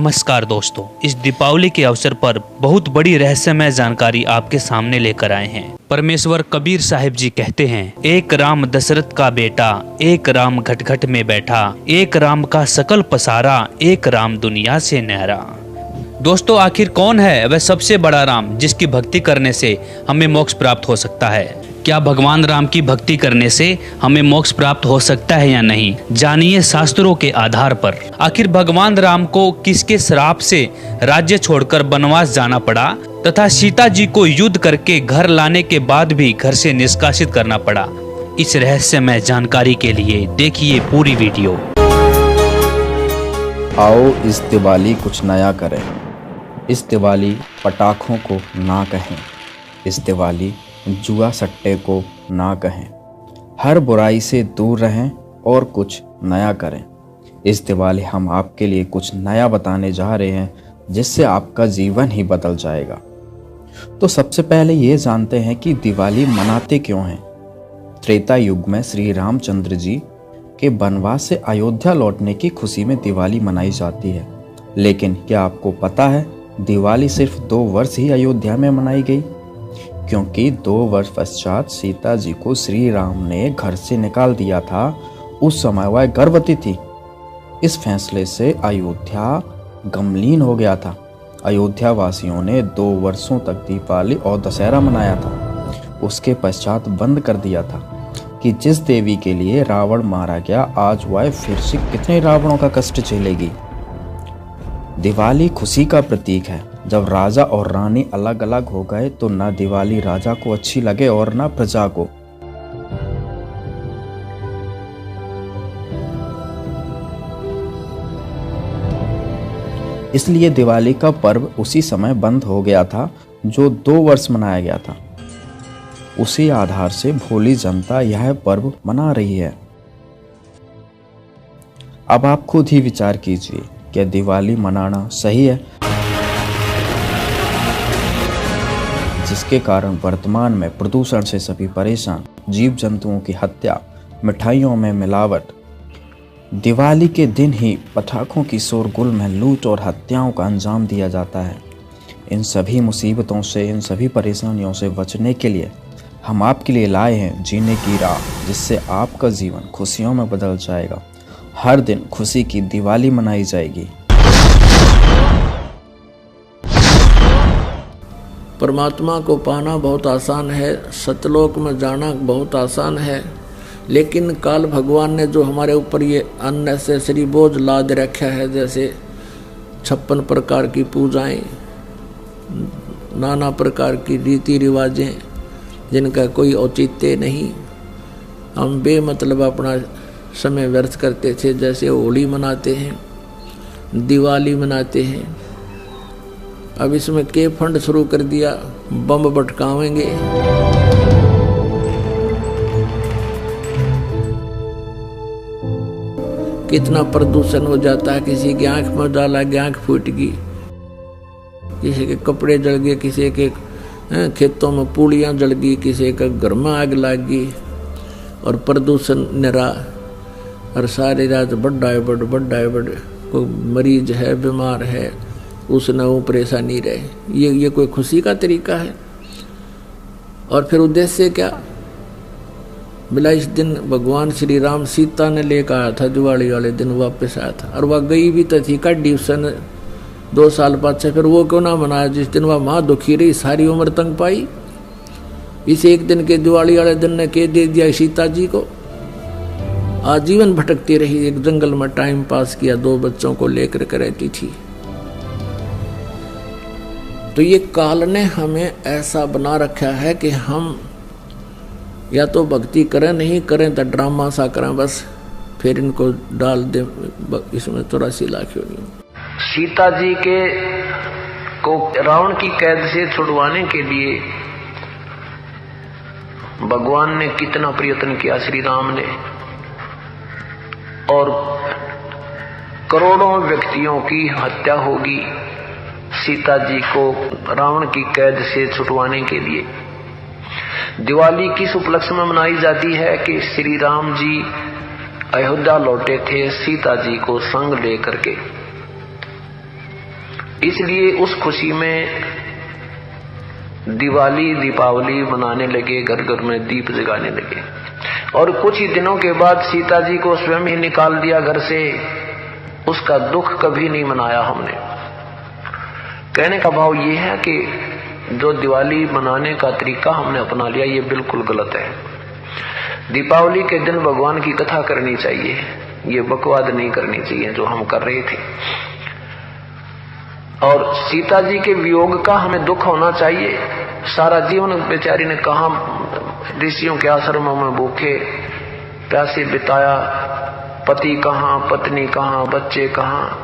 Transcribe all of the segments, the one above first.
नमस्कार दोस्तों, इस दीपावली के अवसर पर बहुत बड़ी रहस्यमय जानकारी आपके सामने लेकर आए हैं। परमेश्वर कबीर साहिब जी कहते हैं, एक राम दशरथ का बेटा, एक राम घट घट में बैठा, एक राम का सकल पसारा, एक राम दुनिया से न्यारा। दोस्तों, आखिर कौन है वह सबसे बड़ा राम जिसकी भक्ति करने से हमें मोक्ष प्राप्त हो सकता है? क्या भगवान राम की भक्ति करने से हमें मोक्ष प्राप्त हो सकता है या नहीं? जानिए शास्त्रों के आधार पर। आखिर भगवान राम को किसके श्राप से राज्य छोड़कर वनवास जाना पड़ा तथा सीता जी को युद्ध करके घर लाने के बाद भी घर से निष्कासित करना पड़ा? इस रहस्यमय जानकारी के लिए देखिए पूरी वीडियो। आओ इस दिवाली कुछ नया करें, इस दिवाली पटाखों को ना कहें, इस दिवाली जुआ सट्टे को ना कहें, हर बुराई से दूर रहें और कुछ नया करें। इस दिवाली हम आपके लिए कुछ नया बताने जा रहे हैं जिससे आपका जीवन ही बदल जाएगा। तो सबसे पहले ये जानते हैं कि दिवाली मनाते क्यों हैं। त्रेता युग में श्री रामचंद्र जी के वनवास से अयोध्या लौटने की खुशी में दिवाली मनाई जाती है। लेकिन क्या आपको पता है, दिवाली सिर्फ 2 वर्ष ही अयोध्या में मनाई गई, क्योंकि 2 वर्ष पश्चात सीता जी को श्री राम ने घर से निकाल दिया था। उस समय वह गर्भवती थी। इस फैसले से अयोध्या गमलीन हो गया था। अयोध्या वासियों ने 2 वर्षों तक दीपावली और दशहरा मनाया था। उसके पश्चात बंद कर दिया था कि जिस देवी के लिए रावण मारा गया, आज वह फिर से कितने रावणों का कष्ट झेलेगी। दिवाली खुशी का प्रतीक है। जब राजा और रानी अलग अलग हो गए तो न दिवाली राजा को अच्छी लगे और न प्रजा को। इसलिए दिवाली का पर्व उसी समय बंद हो गया था जो 2 वर्ष मनाया गया था। उसी आधार से भोली जनता यह पर्व मना रही है। अब आप खुद ही विचार कीजिए, क्या दिवाली मनाना सही है? जिसके कारण वर्तमान में प्रदूषण से सभी परेशान, जीव जंतुओं की हत्या, मिठाइयों में मिलावट, दिवाली के दिन ही पटाखों की शोरगुल में लूट और हत्याओं का अंजाम दिया जाता है। इन सभी मुसीबतों से, इन सभी परेशानियों से बचने के लिए हम आपके लिए लाए हैं जीने की राह, जिससे आपका जीवन खुशियों में बदल जाएगा। हर दिन खुशी की दिवाली मनाई जाएगी। परमात्मा को पाना बहुत आसान है, सतलोक में जाना बहुत आसान है, लेकिन काल भगवान ने जो हमारे ऊपर ये अननेसेसरी बोझ लाद रखा है, जैसे 56 प्रकार की पूजाएं, नाना प्रकार की रीति रिवाजें जिनका कोई औचित्य नहीं, हम बेमतलब अपना समय व्यर्थ करते थे। जैसे होली मनाते हैं, दिवाली मनाते हैं, अब इसमें के फंड शुरू कर दिया, बम भटकावेंगे। कितना प्रदूषण हो जाता है, किसी की आंख में डाला गया, आंख फूट गई, किसी के कपड़े जल गए, किसी के खेतों में पूड़ियाँ जल गई, किसी का घर में आग लग गई, और प्रदूषण निरा, और सारी रात बड़ा है बड़ कोई मरीज है, बीमार है, उसने वो परेशानी रहे। ये कोई खुशी का तरीका है? और फिर उद्देश्य क्या? बिला इस दिन भगवान श्री राम सीता ने लेकर आया था, दिवाली वाले दिन वापस आया था, और वह गई भी तो थी काटी उसने 2 साल बाद से। फिर वो क्यों ना मनाया जिस दिन वह माँ दुखी रही, सारी उम्र तंग पाई? इस एक दिन के दिवाली वाले दिन ने के दे दिया सीता जी को। आजीवन भटकती रही, एक जंगल में टाइम पास किया, 2 बच्चों को लेकर के रहती थी। तो ये काल ने हमें ऐसा बना रखा है कि हम या तो भक्ति करें, नहीं करें तो ड्रामा सा करें, बस फिर इनको डाल दें इसमें 84 लाख योनियों। सीता जी के को रावण की कैद से छुड़वाने के लिए भगवान ने कितना प्रयत्न किया, श्री राम ने, और करोड़ों व्यक्तियों की हत्या होगी सीता जी को रावण की कैद से छुड़वाने के लिए। दिवाली किस उपलक्ष्य में मनाई जाती है कि श्री राम जी अयोध्या लौटे थे सीता जी को संग लेकर के। इसलिए उस खुशी में दिवाली दीपावली मनाने लगे, घर घर में दीप जगाने लगे। और कुछ ही दिनों के बाद सीता जी को स्वयं ही निकाल दिया घर से। उसका दुख कभी नहीं मनाया हमने। कहने का भाव यह है कि जो दिवाली मनाने का तरीका हमने अपना लिया ये बिल्कुल गलत है। दीपावली के दिन भगवान की कथा करनी चाहिए, ये बकवाद नहीं करनी चाहिए जो हम कर रहे थे। और सीता जी के वियोग का हमें दुख होना चाहिए। सारा जीवन बेचारी ने कहा ऋषियों के आश्रमों में भूखे प्यासे बिताया, पति कहाँ, पत्नी कहाँ, बच्चे कहाँ।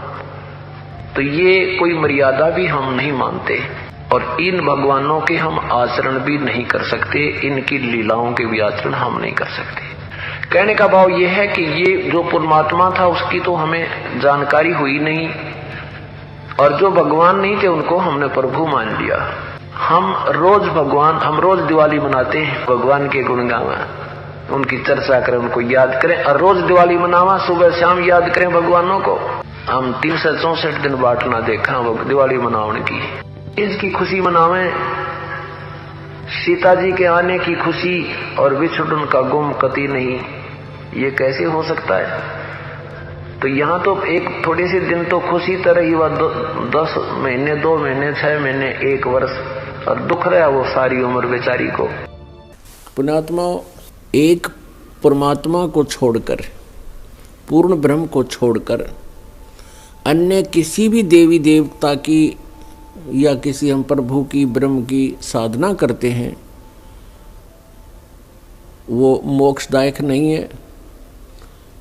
तो ये कोई मर्यादा भी हम नहीं मानते और इन भगवानों के हम आचरण भी नहीं कर सकते, इनकी लीलाओं के भी आचरण हम नहीं कर सकते। कहने का भाव यह है कि ये जो परमात्मा था उसकी तो हमें जानकारी हुई नहीं, और जो भगवान नहीं थे उनको हमने प्रभु मान लिया। हम रोज दिवाली मनाते हैं, भगवान के गुण गावा, उनकी चर्चा करें, उनको याद करें, और रोज दिवाली मनावा, सुबह शाम याद करें भगवानों को। हम 364 दिन बांटना देखा वो दिवाली मनाने की, इसकी खुशी मनावें, सीता जी के आने की खुशी और विछुड़न का गुम कति नहीं। ये कैसे हो सकता है? तो यहाँ तो एक थोड़े से दिन तो खुशी तरह ही, वह 10 महीने, 2 महीने, 6 महीने, 1 वर्ष, और दुख रहा वो सारी उम्र बेचारी को। पुण्यात्मा, एक परमात्मा को छोड़कर, पूर्ण ब्रह्म को छोड़कर अन्य किसी भी देवी देवता की या किसी हम प्रभु की, ब्रह्म की साधना करते हैं, वो मोक्षदायक नहीं है।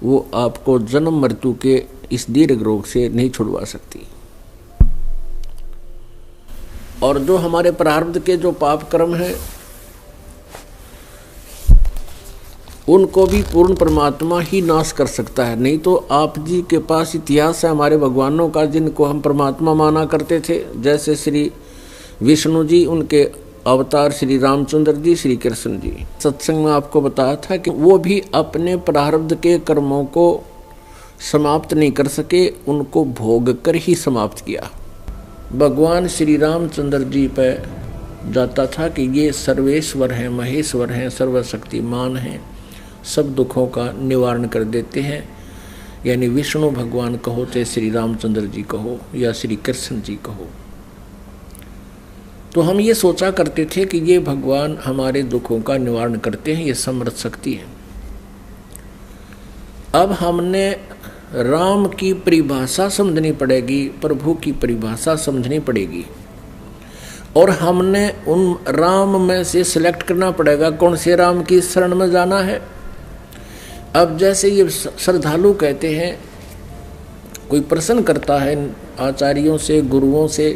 वो आपको जन्म मृत्यु के इस दीर्घ रोग से नहीं छुड़वा सकती। और जो हमारे प्रारब्ध के जो पाप कर्म हैं उनको भी पूर्ण परमात्मा ही नाश कर सकता है। नहीं तो आप जी के पास इतिहास है हमारे भगवानों का जिनको हम परमात्मा माना करते थे, जैसे श्री विष्णु जी, उनके अवतार श्री रामचंद्र जी, श्री कृष्ण जी। सत्संग में आपको बताया था कि वो भी अपने प्रारब्ध के कर्मों को समाप्त नहीं कर सके, उनको भोग कर ही समाप्त किया। भगवान श्री रामचंद्र जी पर जाता था कि ये सर्वेश्वर हैं, महेश्वर हैं, सर्वशक्तिमान हैं, सब दुखों का निवारण कर देते हैं। यानी विष्णु भगवान कहो, चाहे श्री रामचंद्र जी कहो या श्री कृष्ण जी कहो। तो हम ये सोचा करते थे कि ये भगवान हमारे दुखों का निवारण करते हैं, ये समर्थ शक्ति है। अब हमने राम की परिभाषा समझनी पड़ेगी, प्रभु की परिभाषा समझनी पड़ेगी, और हमने उन राम में से सिलेक्ट करना पड़ेगा कौन से राम की शरण में जाना है। अब जैसे ये श्रद्धालु कहते हैं, कोई प्रश्न करता है आचार्यों से, गुरुओं से,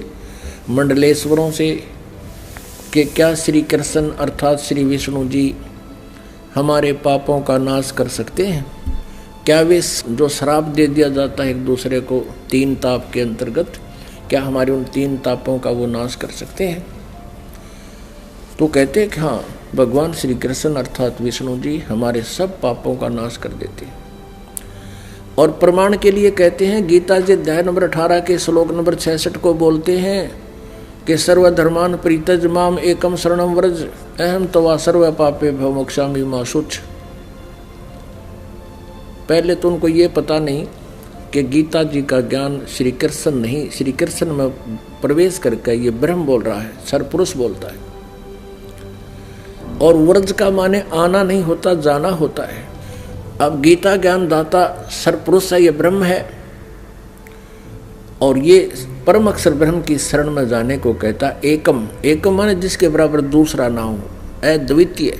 मंडलेश्वरों से कि क्या श्री कृष्ण अर्थात श्री विष्णु जी हमारे पापों का नाश कर सकते हैं? क्या वे जो श्राप दे दिया जाता है एक दूसरे को 3 ताप के अंतर्गत, क्या हमारे उन 3 तापों का वो नाश कर सकते हैं? तो कहते हैं कि हाँ, भगवान श्री कृष्ण अर्थात विष्णु जी हमारे सब पापों का नाश कर देते हैं। और प्रमाण के लिए कहते हैं, गीता जी अध्याय नंबर 18 के श्लोक नंबर 66 को बोलते हैं कि सर्वधर्मान परित्यज माम एकम शरणम व्रज अहम तवा सर्व पापे भव मोक्षामि मा शुच। पहले तो उनको ये पता नहीं कि गीता जी का ज्ञान श्री कृष्ण नहीं, श्री कृष्ण में प्रवेश करके ये ब्रह्म बोल रहा है, सरपुरुष बोलता है। और व्रज का माने आना नहीं होता, जाना होता है। अब गीता ज्ञान दाता सरपुरुष है, ये ब्रह्म है, और ये परम अक्षर ब्रह्म की शरण में जाने को कहता एकम। एकम माने जिसके बराबर दूसरा ना हो, अद्वितीय।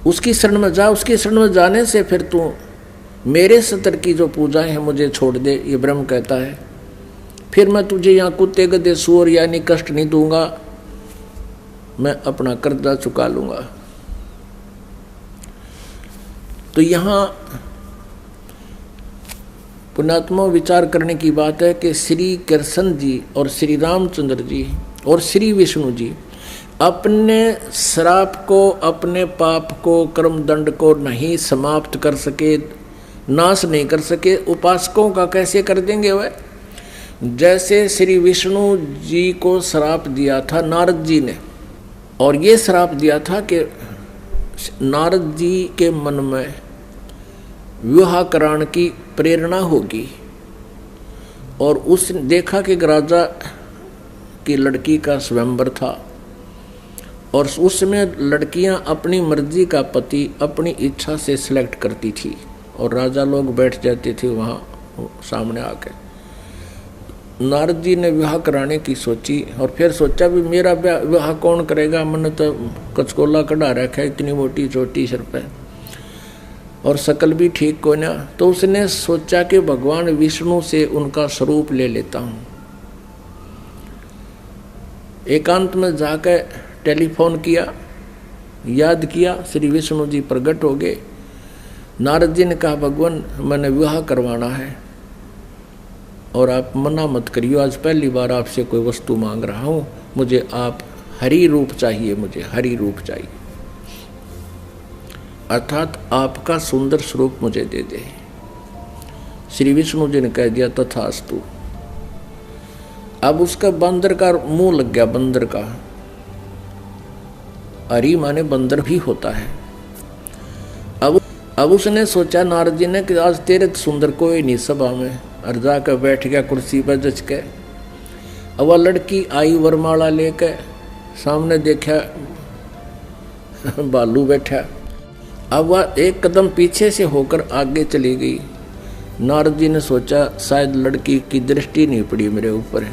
उसकी शरण में जा, उसकी शरण में जाने से फिर तू मेरे सतर की जो पूजाएं हैं मुझे छोड़ दे, ये ब्रह्म कहता है। फिर मैं तुझे यहाँ कुत्ते गधे सूअर यानी कष्ट नहीं दूंगा, मैं अपना कर्जा चुका लूंगा। तो यहाँ पुण्यात्मा विचार करने की बात है कि श्री कृष्ण जी और श्री रामचंद्र जी और श्री विष्णु जी अपने श्राप को, अपने पाप को, कर्म दंड को नहीं समाप्त कर सके, नाश नहीं कर सके। उपासकों का कैसे कर देंगे वह? जैसे श्री विष्णु जी को श्राप दिया था नारद जी ने, और ये श्राप दिया था कि नारद जी के मन में विवाह कराने की प्रेरणा होगी, और उसने देखा कि राजा की लड़की का स्वयंवर था, और उसमें लड़कियां अपनी मर्जी का पति अपनी इच्छा से सिलेक्ट करती थी, और राजा लोग बैठ जाते थे वहाँ सामने आके। नारद जी ने विवाह कराने की सोची, और फिर सोचा भी मेरा विवाह कौन करेगा, मैंने तो कचकोला कढ़ा रखा है, इतनी मोटी चोटी सिर पे, और शकल भी ठीक को ना। तो उसने सोचा कि भगवान विष्णु से उनका स्वरूप ले लेता हूँ। एकांत में जाकर टेलीफोन किया, याद किया, श्री विष्णु जी प्रकट हो गए। नारद जी ने कहा भगवान मैंने विवाह करवाना है और आप मना मत करियो, आज पहली बार आपसे कोई वस्तु मांग रहा हूँ, मुझे आप हरि रूप चाहिए, मुझे हरि रूप चाहिए, अर्थात आपका सुंदर स्वरूप मुझे दे दे। श्री विष्णु जी ने कह दिया तथास्तु। अब उसका बंदर का मुंह लग गया, बंदर का, हरि माने बंदर भी होता है। अब उसने सोचा नारद जी ने कि आज तेरे सुंदर कोई नहीं सभा में, और जाकर बैठ गया कुर्सी पर जच के। अब वह लड़की आई वरमाला लेकर, सामने देखा बालू बैठा। अब वह एक कदम पीछे से होकर आगे चली गई। नारद जी ने सोचा शायद लड़की की दृष्टि नहीं पड़ी मेरे ऊपर।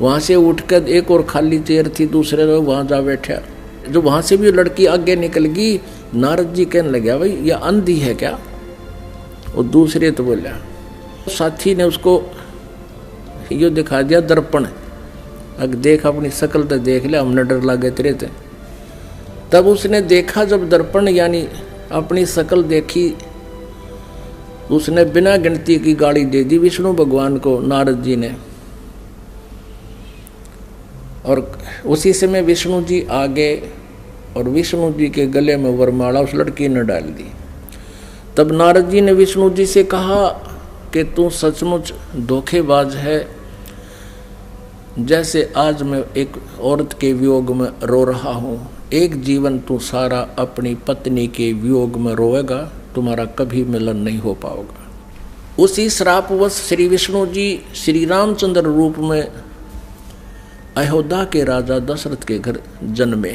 वहाँ से उठकर एक और खाली चेयर थी दूसरे लोग, वहाँ जा बैठा। जो वहाँ से भी लड़की आगे निकल गई, नारद जी कहने लगे भाई ये अंधी है क्या? और दूसरे तो बोला, साथी ने उसको यो दिखा दिया दर्पण, अगर देख अपनी शकल तो देख ले, हमने डर लगे तेरे थे। तब उसने देखा जब दर्पण यानी अपनी शकल देखी, उसने बिना गिनती की गाली दे दी विष्णु भगवान को नारद जी ने। और उसी समय विष्णु जी आगे और विष्णु जी के गले में वरमाला उस लड़की ने डाल दी। तब नारद जी ने विष्णु जी से कहा कि तू सचमुच धोखेबाज है, जैसे आज मैं एक औरत के वियोग में रो रहा हूँ, एक जीवन तू सारा अपनी पत्नी के वियोग में रोएगा, तुम्हारा कभी मिलन नहीं हो पाओगा। उसी श्रापवश श्री विष्णु जी श्री रामचंद्र रूप में अयोध्या के राजा दशरथ के घर जन्मे।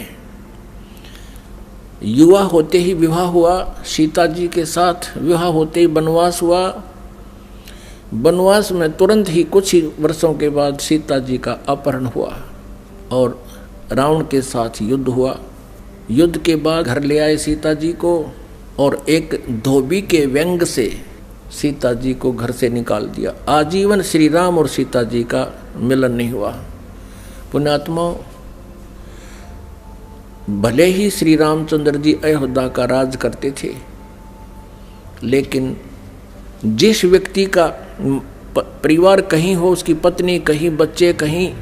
युवा होते ही विवाह हुआ, सीता जी के साथ विवाह होते ही वनवास हुआ। वनवास में तुरंत ही कुछ ही वर्षों के बाद सीता जी का अपहरण हुआ और रावण के साथ युद्ध हुआ। युद्ध के बाद घर ले आए सीता जी को, और एक धोबी के व्यंग से सीता जी को घर से निकाल दिया। आजीवन श्री राम और सीता जी का मिलन नहीं हुआ। पुण्यात्मा, भले ही श्री रामचंद्र जी अयोध्या का राज करते थे, लेकिन जिस व्यक्ति का परिवार कहीं हो, उसकी पत्नी कहीं, बच्चे कहीं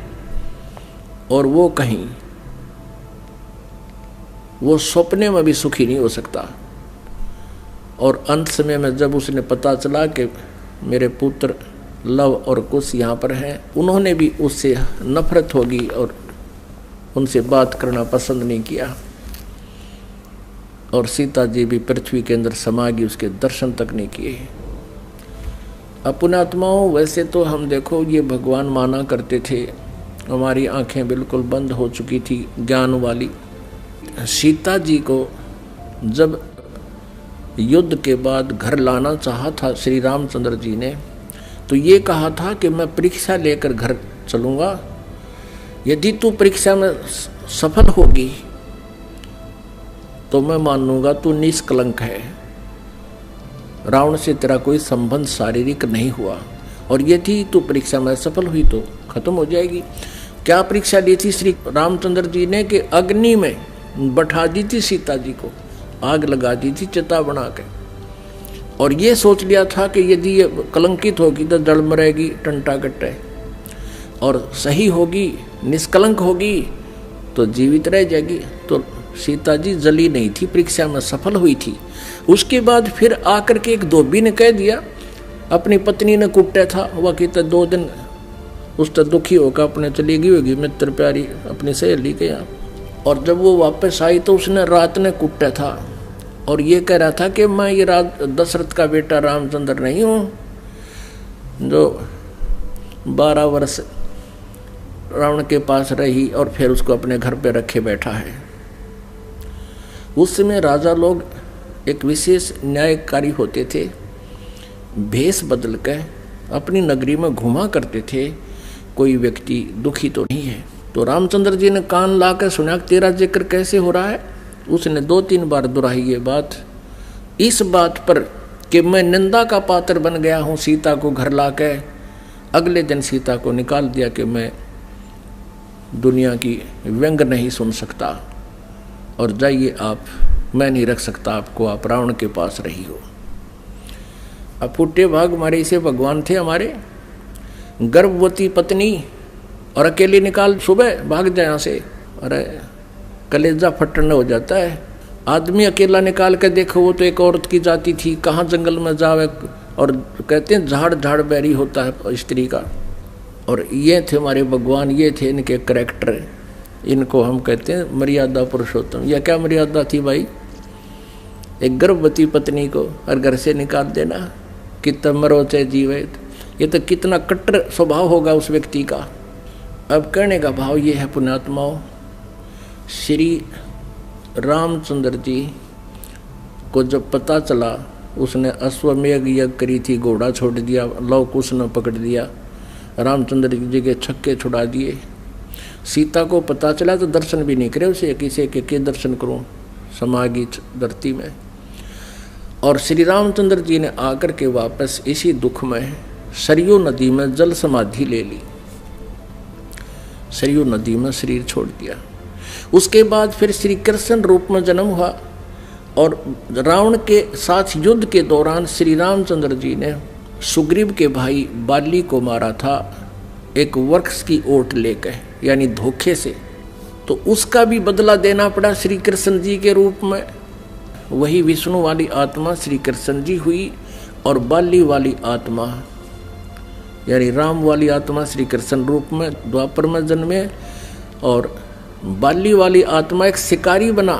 और वो कहीं, वो सपने में भी सुखी नहीं हो सकता। और अंत समय में जब उसने पता चला कि मेरे पुत्र लव और कुश यहाँ पर हैं, उन्होंने भी उससे नफरत होगी और उनसे बात करना पसंद नहीं किया। और सीता जी भी पृथ्वी के अंदर समा गई, उसके दर्शन तक नहीं किए। पुण्यात्माओं, वैसे तो हम देखो ये भगवान माना करते थे, हमारी आंखें बिल्कुल बंद हो चुकी थी ज्ञान वाली। सीता जी को जब युद्ध के बाद घर लाना चाहा था श्री रामचंद्र जी ने, तो ये कहा था कि मैं परीक्षा लेकर घर चलूँगा, यदि तू परीक्षा में सफल होगी तो मैं मानूंगा तू निष्कलंक है, रावण से तेरा कोई संबंध शारीरिक नहीं हुआ, और यदि तू परीक्षा में सफल हुई तो खत्म हो जाएगी। क्या परीक्षा ली थी श्री रामचंद्र जी ने कि अग्नि में बैठा दी थी सीता जी को, आग लगा दी थी चिता बना के, और ये सोच लिया था कि यदि ये कलंकित होगी तो जल मरेगी टंटा कट्टे, और सही होगी निष्कलंक होगी तो जीवित रह जाएगी। तो सीता जी जली नहीं थी, परीक्षा में सफल हुई थी। उसके बाद फिर आकर के एक धोबी ने कह दिया, अपनी पत्नी ने कुटा था, वह कहता 2 दिन उस तो दुखी होकर अपने चली गई होगी मित्र प्यारी अपनी सहेली के यहाँ। और जब वो वापस आई तो उसने रात ने कुटा था और ये कह रहा था कि मैं ये दशरथ का बेटा रामचंद्र नहीं हूँ जो 12 वर्ष रावण के पास रही और फिर उसको अपने घर पे रखे बैठा है। उस समय राजा लोग एक विशेष न्यायकारी होते थे, भेष बदल कर अपनी नगरी में घुमा करते थे, कोई व्यक्ति दुखी तो नहीं है। तो रामचंद्र जी ने कान ला कर सुना तेरा जिक्र कैसे हो रहा है। उसने 2-3 बार दोहराई ये बात, इस बात पर कि मैं निंदा का पात्र बन गया हूँ सीता को घर ला कर। अगले दिन सीता को निकाल दिया कि मैं दुनिया की व्यंग नहीं सुन सकता और जाइए आप, मैं नहीं रख सकता आपको, आप रावण के पास रही हो। अब फुटे भाग हमारे इसे भगवान थे हमारे, गर्भवती पत्नी और अकेले निकाल सुबह भाग जाए यहाँ से, अरे कलेजा फटने हो जाता है। आदमी अकेला निकाल के देखो, वो तो एक औरत की जाति थी, कहाँ जंगल में जावे। और कहते हैं झाड़ झाड़ बैरी होता है स्त्री का। और ये थे हमारे भगवान, ये थे इनके करैक्टर, इनको हम कहते हैं मर्यादा पुरुषोत्तम। यह क्या मर्यादा थी भाई, एक गर्भवती पत्नी को और घर से निकाल देना, कितना मरो चाहे जीवे। ये तो कितना कट्टर स्वभाव होगा उस व्यक्ति का। अब कहने का भाव ये है पुण्यात्माओं, श्री रामचंद्र जी को जब पता चला, उसने अश्वमेघ यज्ञ करी थी, घोड़ा छोड़ दिया, लव कुश ने पकड़ दिया, रामचंद्र जी के छक्के छुड़ा दिए। सीता को पता चला तो दर्शन भी नहीं करे उसे, किसी के दर्शन करूं समागी धरती में। और श्री रामचंद्र जी ने आकर के वापस इसी दुख में सरयू नदी में जल समाधि ले ली, सरयू नदी में शरीर छोड़ दिया। उसके बाद फिर श्री कृष्ण रूप में जन्म हुआ और रावण के साथ युद्ध के दौरान श्री रामचंद्र जी ने सुग्रीव के भाई बाली को मारा था एक वृक्ष की ओट लेकर, यानी धोखे से। तो उसका भी बदला देना पड़ा श्री कृष्ण जी के रूप में। वही विष्णु वाली आत्मा श्री कृष्ण जी हुई और बाली वाली आत्मा यानी राम वाली आत्मा श्री कृष्ण रूप में द्वापर में जन्मे। और बाली वाली आत्मा एक शिकारी बना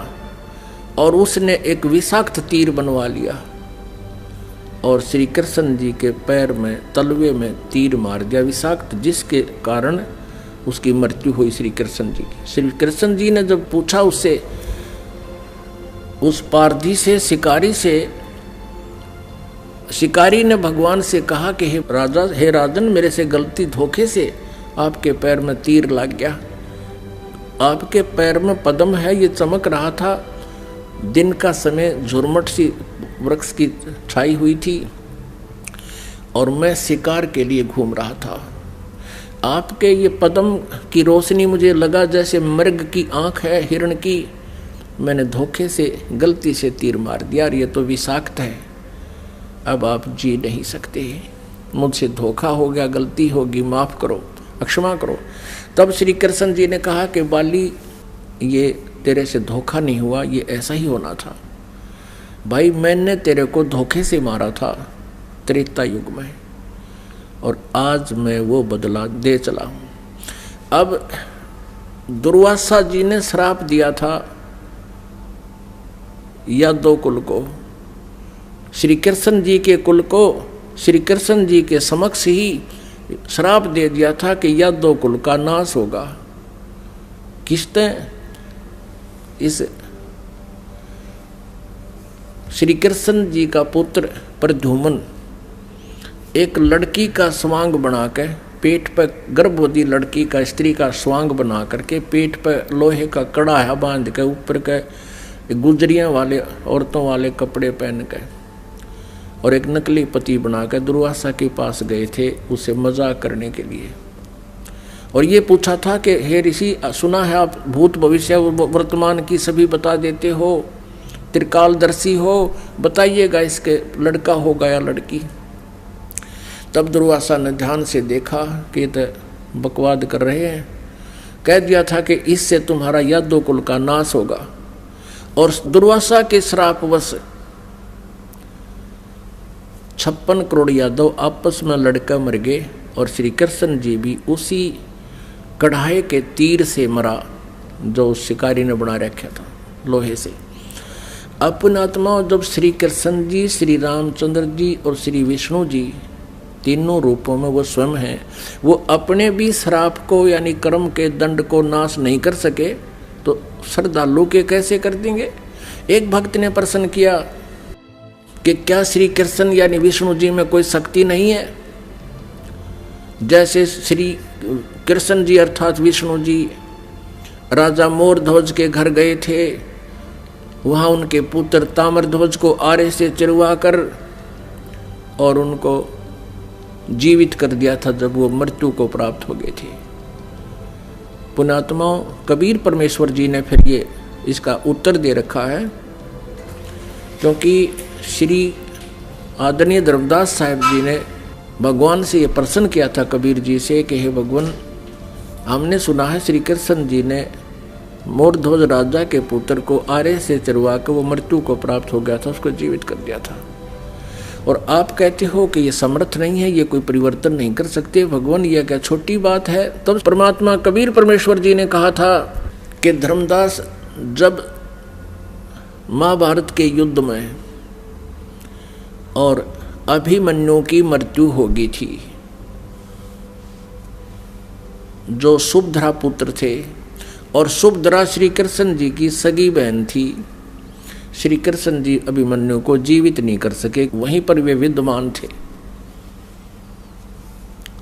और उसने एक विषाक्त तीर बनवा लिया और श्री कृष्ण जी के पैर में तलवे में तीर मार दिया विषाक्त, जिसके कारण उसकी मृत्यु हुई श्री कृष्ण जी की। श्री कृष्ण जी ने जब पूछा उससे, उस पारधी से, शिकारी से, शिकारी ने भगवान से कहा कि हे राजन, मेरे से गलती धोखे से आपके पैर में तीर लग गया। आपके पैर में पद्म है, ये चमक रहा था, दिन का समय झुरमट सी वृक्ष की छाई हुई थी और मैं शिकार के लिए घूम रहा था। आपके ये पद्म की रोशनी मुझे लगा जैसे मृग की आंख है हिरण की, मैंने धोखे से गलती से तीर मार दिया और ये तो विषाक्त है, अब आप जी नहीं सकते, मुझसे धोखा हो गया, गलती होगी, माफ़ करो, क्षमा करो। तब श्री कृष्ण जी ने कहा कि बाली, ये तेरे से धोखा नहीं हुआ, ये ऐसा ही होना था भाई, मैंने तेरे को धोखे से मारा था त्रेता युग में और आज मैं वो बदला दे चला हूँ। अब दुर्वासा जी ने श्राप दिया था यादव कुल को, श्री कृष्ण जी के कुल को, श्री कृष्ण जी के समक्ष ही श्राप दे दिया था कि यादव कुल का नाश होगा। किसने? इस श्री कृष्ण जी का पुत्र प्रद्युम्न एक लड़की का स्वांग बनाकर पेट पर, गर्भवती लड़की का, स्त्री का स्वांग बना करके पेट पर लोहे का कड़ा बांध के ऊपर के गुजरियां वाले औरतों वाले कपड़े पहन के और एक नकली पति बनाकर दुर्वासा के पास गए थे उसे मजाक करने के लिए। और ये पूछा था कि हे ऋषि, सुना है आप भूत भविष्य वर्तमान की सभी बता देते हो, त्रिकालदर्शी हो, बताइएगा इसके लड़का होगा या लड़की। तब दुर्वासा ने ध्यान से देखा कि तो बकवाद कर रहे हैं, कह दिया था कि इससे तुम्हारा यादव कुल का नाश होगा। और दुर्वासा के श्रापवश 56 करोड़ यादव आपस में लड़कर मर गए और श्री कृष्ण जी भी उसी कढ़ाई के तीर से मरा जो उस शिकारी ने बना रखा था लोहे से। अपने आत्मा जब श्री कृष्ण जी, श्री रामचंद्र जी और श्री विष्णु जी तीनों रूपों में वो स्वयं हैं, वो अपने भी श्राप को यानी कर्म के दंड को नाश नहीं कर सके तो श्रद्धालु के कैसे कर देंगे। एक भक्त ने प्रश्न किया कि क्या श्री कृष्ण यानी विष्णु जी में कोई शक्ति नहीं है? जैसे श्री कृष्ण जी अर्थात विष्णु जी राजा मोरध्वज के घर गए थे, वहाँ उनके पुत्र ताम्रध्वज को आरे से चिरवा कर और उनको जीवित कर दिया था जब वो मृत्यु को प्राप्त हो गए थे। पुण्यात्माओं, कबीर परमेश्वर जी ने फिर ये इसका उत्तर दे रखा है, क्योंकि श्री आदरणीय धर्मदास साहिब जी ने भगवान से ये प्रश्न किया था कबीर जी से कि हे भगवान, हमने सुना है श्री कृष्ण जी ने मोरध्वज राजा के पुत्र को आरे से चरवा कर वो मृत्यु को प्राप्त हो गया था, उसको जीवित कर दिया था, और आप कहते हो कि ये समर्थ नहीं है, ये कोई परिवर्तन नहीं कर सकते। भगवान ये क्या छोटी बात है? तब परमात्मा कबीर परमेश्वर जी ने कहा था कि धर्मदास, जब महाभारत के युद्ध में और अभिमन्यु की मृत्यु हो गई थी, जो सुभद्रा पुत्र थे, और सुभद्रा श्री कृष्ण जी की सगी बहन थी, श्री कृष्ण जी अभिमन्यु को जीवित नहीं कर सके, वहीं पर वे विद्यमान थे।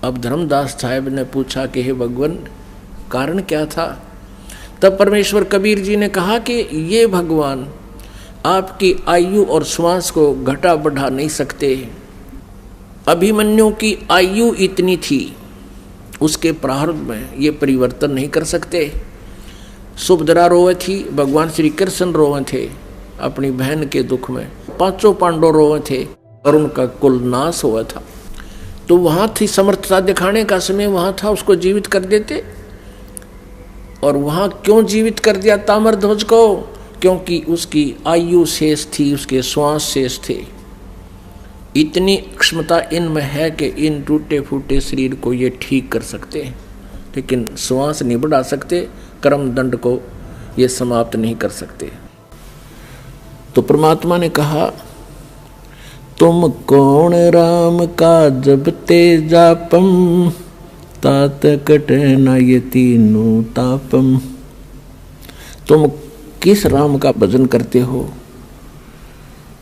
अब धर्मदास साहब ने पूछा कि हे भगवान, कारण क्या था? तब परमेश्वर कबीर जी ने कहा कि ये भगवान आपकी आयु और श्वास को घटा बढ़ा नहीं सकते। अभिमन्यु की आयु इतनी थी, उसके प्रारंभ में ये परिवर्तन नहीं कर सकते। सुभद्रा रोए थी, भगवान श्री कृष्ण रोए थे अपनी बहन के दुख में, पांचों पांडव रोए थे और उनका कुल नाश हुआ था। तो वहां थी समर्थता दिखाने का समय, वहां था, उसको जीवित कर देते। और वहां क्यों जीवित कर दिया ताम्रध्वज को? क्योंकि उसकी आयु शेष थी, उसके श्वास शेष थे। इतनी क्षमता इनमें है कि इन टूटे फूटे शरीर को ये ठीक कर सकते हैं, लेकिन श्वास नहीं बढ़ा सकते, कर्म दंड को ये समाप्त नहीं कर सकते। तो परमात्मा ने कहा, तुम कौन राम का जब ते जापम, तात कट न ये तीनों तापम। तुम किस राम का भजन करते हो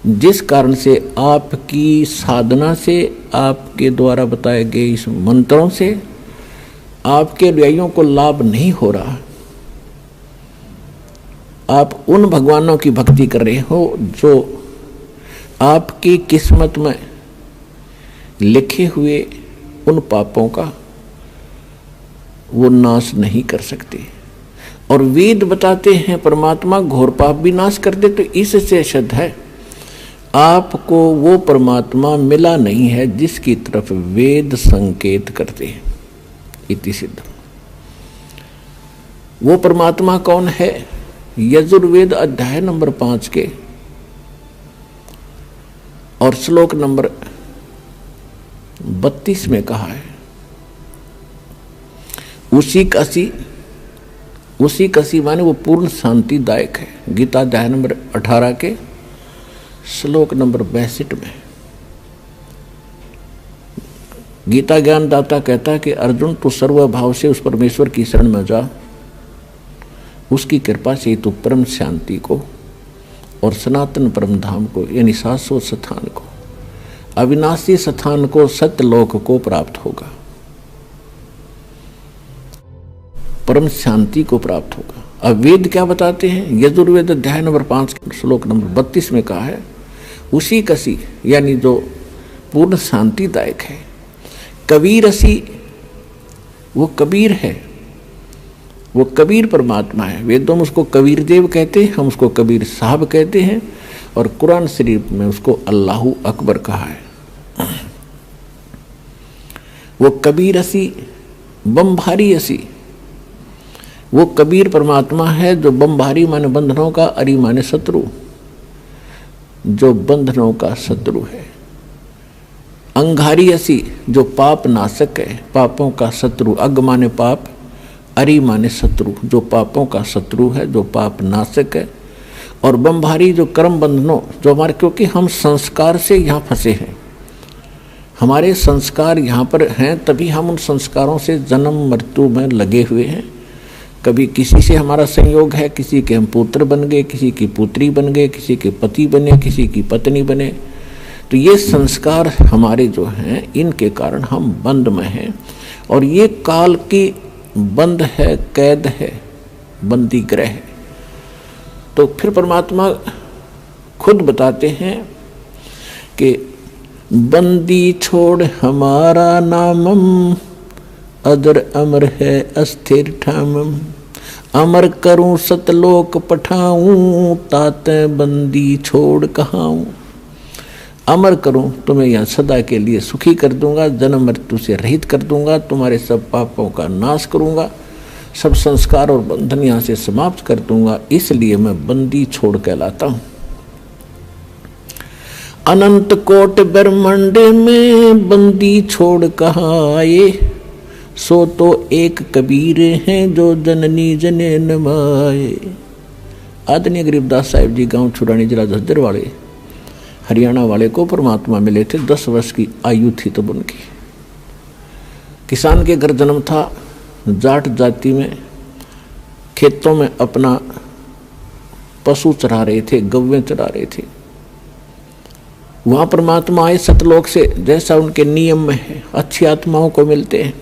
जिस कारण से आपकी साधना से, आपके द्वारा बताए गए इस मंत्रों से आपके अनुयायियों को लाभ नहीं हो रहा। आप उन भगवानों की भक्ति कर रहे हो जो आपकी किस्मत में लिखे हुए उन पापों का वो नाश नहीं कर सकते। और वेद बताते हैं परमात्मा घोर पाप भी नाश कर दे। तो इससे सिद्ध है आपको वो परमात्मा मिला नहीं है जिसकी तरफ वेद संकेत करते हैं। इति सिद्ध। वो परमात्मा कौन है? यजुर्वेद अध्याय नंबर 5 के और श्लोक नंबर 32 में कहा है, उसी कसी माने वो पूर्ण शांतिदायक है। गीता अध्याय नंबर 18 के श्लोक नंबर 62 में गीता ज्ञानदाता कहता है कि अर्जुन, तू सर्वभाव से उस परमेश्वर की शरण में जा, उसकी कृपा से तू परम शांति को और सनातन परम धाम को यानी शाश्वत स्थान को, अविनाशी स्थान को, सत्यलोक को प्राप्त होगा, परम शांति को प्राप्त होगा। अब वेद क्या बताते हैं? यजुर्वेद अध्याय नंबर 5 श्लोक नंबर 32 में कहा है, उसी कसी यानी जो पूर्ण शांतिदायक है। कबीरसी, वो कबीर है, वो कबीर परमात्मा है। वेदों में उसको कबीर देव कहते हैं, हम उसको कबीर साहब कहते हैं, और कुरान शरीफ में उसको अल्लाहु अकबर कहा है। वो कबीर असी, बमभारी असी, वो कबीर परमात्मा है जो बमभारी माने बंधनों का, अरी माने शत्रु, जो बंधनों का शत्रु है। अंगारी असी जो पाप नाशक है, पापों का शत्रु। अग माने पाप, अरि माने शत्रु, जो पापों का शत्रु है, जो पाप नाशक है। और बंभारी जो कर्म बंधनों, जो हमारे, क्योंकि हम संस्कार से यहाँ फंसे हैं, हमारे संस्कार यहाँ पर हैं, तभी हम उन संस्कारों से जन्म मृत्यु में लगे हुए हैं। कभी किसी से हमारा संयोग है, किसी के हम पुत्र बन गए, किसी की पुत्री बन गए, किसी के पति बने, किसी की पत्नी बने। तो ये संस्कार हमारे जो हैं, इनके कारण हम बंद में हैं। और ये काल की बंद है, कैद है, बंदी ग्रह है। तो फिर परमात्मा खुद बताते हैं कि बंदी छोड़ हमारा नामम, अदर अमर है अस्थिर ठामम। अमर करूं सतलोक पठाऊं, ताते बंदी छोड़ कहाऊं। अमर करूं, तुम्हें यहाँ सदा के लिए सुखी कर दूंगा, जन्म मृत्यु से रहित कर दूंगा, तुम्हारे सब पापों का नाश करूंगा, सब संस्कार और बंधन यहाँ से समाप्त कर दूंगा, इसलिए मैं बंदी छोड़ कहलाता हूं। अनंत कोट ब्रह्मांड में बंदी छोड़ कहाँ आए, सो तो एक कबीर हैं जो जननी जने नमाए। आदरणीय गरीबदास साहिब जी गांव छुरानी जिला झज्जर वाले हरियाणा वाले को परमात्मा मिले थे। 10 वर्ष की आयु थी तब उनकी। किसान के घर जन्म था, जाट जाति में, खेतों में अपना पशु चरा रहे थे, गौवें चरा रहे थे। वहां परमात्मा आए सतलोक से, जैसा उनके नियम में है, अच्छी आत्माओं को मिलते हैं,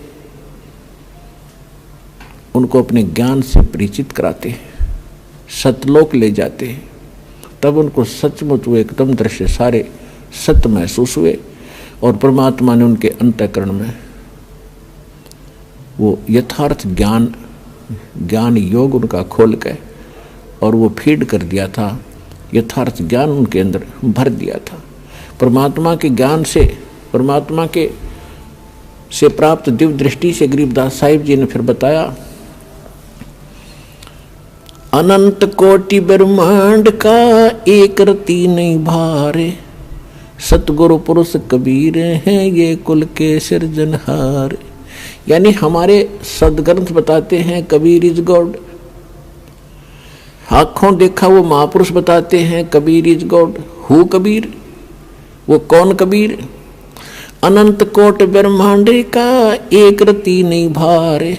उनको अपने ज्ञान से परिचित कराते हैं, सतलोक ले जाते हैं। तब उनको सचमुच वो एकदम दृश्य सारे सत्य महसूस हुए और परमात्मा ने उनके अंतःकरण में वो यथार्थ ज्ञान योग उनका खोल के और वो फीड कर दिया था, यथार्थ ज्ञान उनके अंदर भर दिया था। परमात्मा के ज्ञान से, परमात्मा के से प्राप्त दिव्य दृष्टि से गरीबदास साहिब जी ने फिर बताया, अनंत कोटि ब्रह्मांड का एक रति नहीं भारे, सतगुरु पुरुष कबीर हैं ये कुल के सिरजनहार। यानी हमारे सदग्रंथ बताते हैं कबीर इज गॉड, आंखों देखा वो महापुरुष बताते हैं Kabir is God. Who Kabir, वो कौन कबीर? अनंत कोट ब्रह्मांड का एक रति नहीं भारे,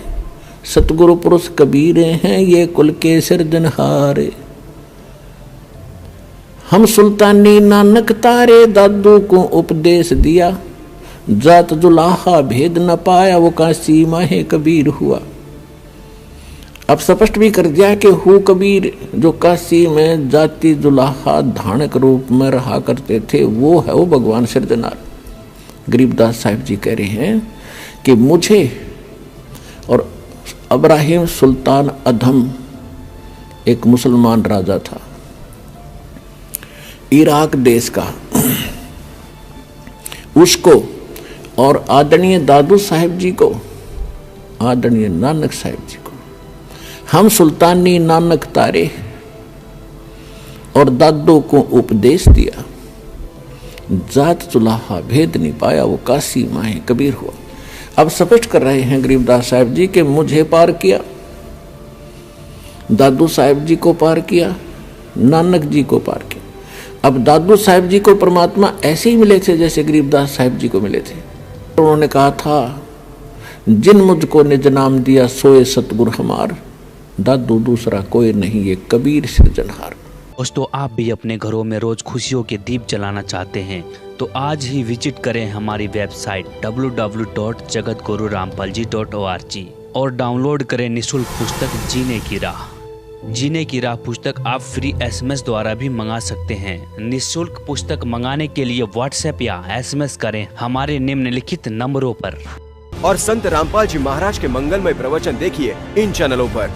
सतगुरु पुरुष कबीर हैं ये कुल के सिरजनहारे। हम सुल्तानी नानक तारे दादू को उपदेश दिया, जात जुलाहा भेद न पाया वो काशी माहे कबीर हुआ। अब स्पष्ट भी कर दिया कि हु कबीर, जो काशी में जाति जुलाहा धानक रूप में रहा करते थे, वो है वो भगवान सिरजनहार। गरीबदास साहिब जी कह रहे हैं कि मुझे और इब्राहिम सुल्तान अधम एक मुसलमान राजा था इराक देश का, उसको और आदरणीय दादू साहिब जी को, आदरणीय नानक साहिब जी को हम सुल्तानी नानक तारे और दादू को उपदेश दिया, जात चुलाहा भेद नहीं पाया वो काशी माहे कबीर हुआ। अब स्पष्ट कर रहे हैं गरीबदास साहिब जी कि मुझे पार किया, दादू साहिब जी को पार किया, नानक जी को पार किया। अब दादू साहिब जी को परमात्मा ऐसे ही मिले थे जैसे गरीबदास साहिब जी को मिले थे। उन्होंने कहा था, जिन मुझको निज नाम दिया सोए सतगुरु हमार, दादू दूसरा कोई नहीं ये कबीर सिरजनहार। दोस्तों, आप भी अपने घरों में रोज खुशियों के दीप जलाना चाहते हैं तो आज ही विजिट करें हमारी वेबसाइट www.jagatgururampalji.org और डाउनलोड करें निःशुल्क पुस्तक जीने की राह। जीने की राह पुस्तक आप फ्री SMS द्वारा भी मंगा सकते हैं। निःशुल्क पुस्तक मंगाने के लिए WhatsApp या SMS करें हमारे निम्नलिखित नंबरों पर। और संत रामपाल जी महाराज के मंगलमय प्रवचन देखिए इन चैनलों पर।